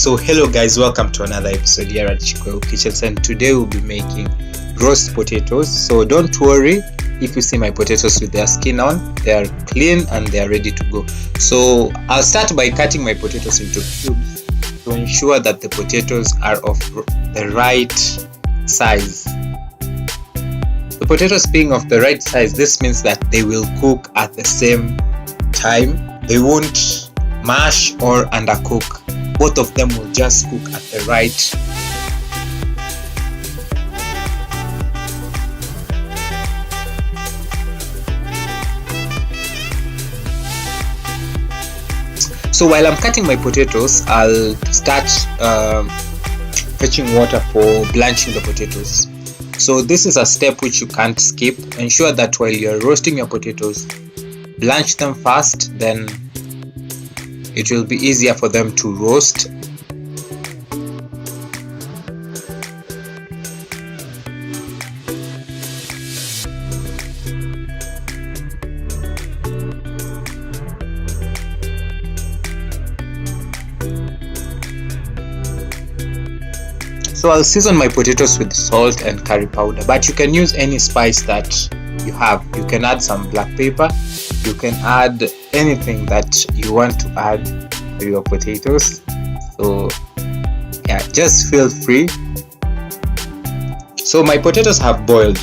So hello guys, welcome to another episode here at Chico Kitchens, and today we'll be making roast potatoes. So don't worry if you see my potatoes with their skin on, they are clean and they are ready to go. So I'll start by cutting my potatoes into cubes to ensure that the potatoes are of the right size. The potatoes being of the right size, this means that they will cook at the same time. They won't mash or undercook. Both of them will just cook at the right. So while I'm cutting my potatoes, I'll start fetching water for blanching the potatoes. So this is a step which you can't skip. Ensure that while you're roasting your potatoes, blanch them fast, then it will be easier for them to roast. So I'll season my potatoes with salt and curry powder, but you can use any spice that you have. You can add some black pepper, you can add anything that you want to add to your potatoes. So yeah, just feel free. So my potatoes have boiled,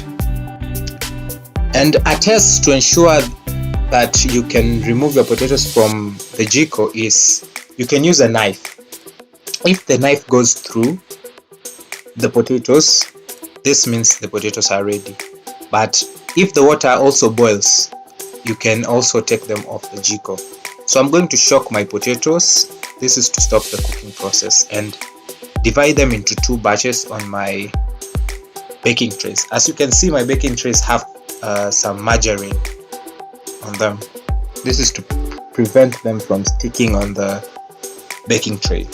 and a test to ensure that you can remove your potatoes from the jiko is you can use a knife. If the knife goes through the potatoes, this means the potatoes are ready. But if the water also boils, you can also take them off the jiko. So I'm going to shock my potatoes. This is to stop the cooking process, and divide them into two batches on my baking trays. As you can see, my baking trays have some margarine on them. This is to prevent them from sticking on the baking tray.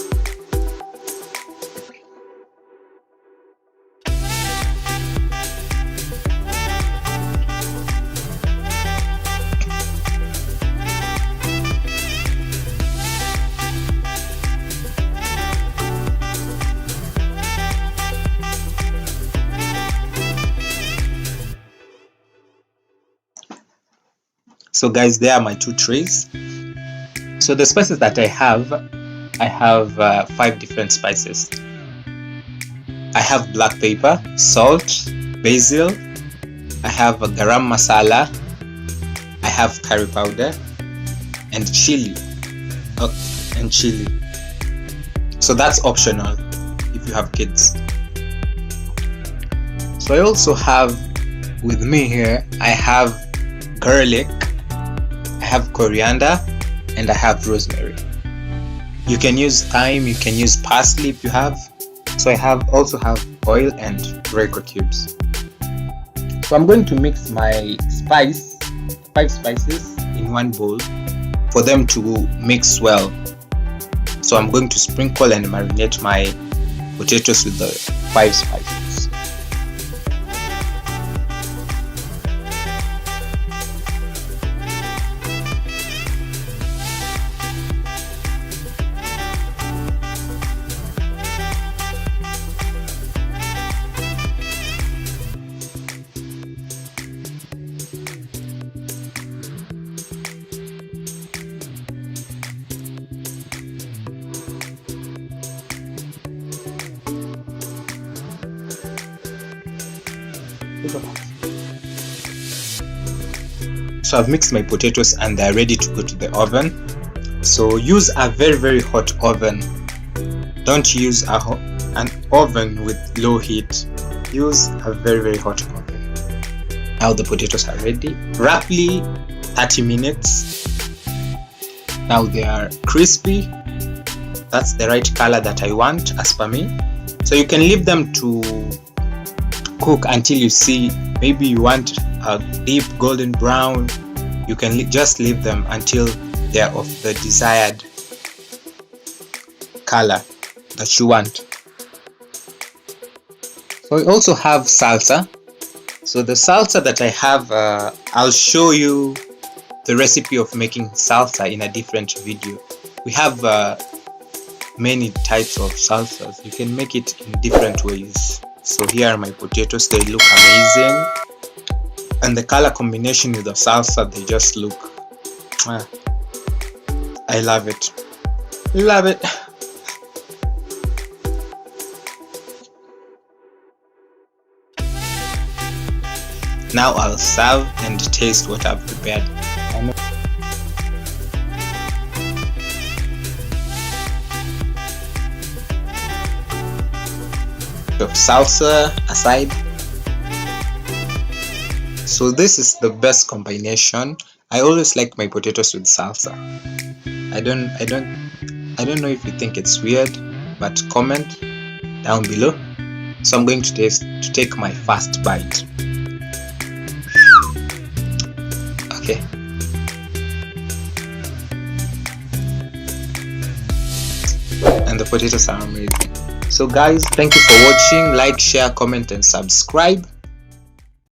So guys, there are my two trays. So the spices that I have 5 different spices. I have black pepper, salt, basil, I have a garam masala, I have curry powder, and chili. So that's optional if you have kids. So I also have with me here, I have garlic, I have coriander, and I have rosemary. You can use thyme, you can use parsley if you have. So I also have oil and Royco cubes. So I'm going to mix my 5 spices in one bowl for them to mix well. So I'm going to sprinkle and marinate my potatoes with the 5 spices. So I've mixed my potatoes and they're ready to go to the oven. So use a very hot oven. Don't use an oven with low heat. Use a very hot oven. Now the potatoes are ready. Roughly 30 minutes. Now they are crispy. That's the right color that I want as per me. So you can leave them to cook until you see, maybe you want a deep golden brown. You can just leave them until they are of the desired color that you want. So I also have salsa. So the salsa that I have, I'll show you the recipe of making salsa in a different video. We have many types of salsas. You can make it in different ways. So here are my potatoes. They look amazing, and the color combination with the salsa, they just look, I love it. Love it. Now I'll serve and taste what I've prepared. Of salsa aside. So this is the best combination. I always like my potatoes with salsa. I don't know if you think it's weird, but comment down below. So I'm going to take my first bite. Okay. And the potatoes are amazing. So guys, thank you for watching. Like, share, comment and subscribe.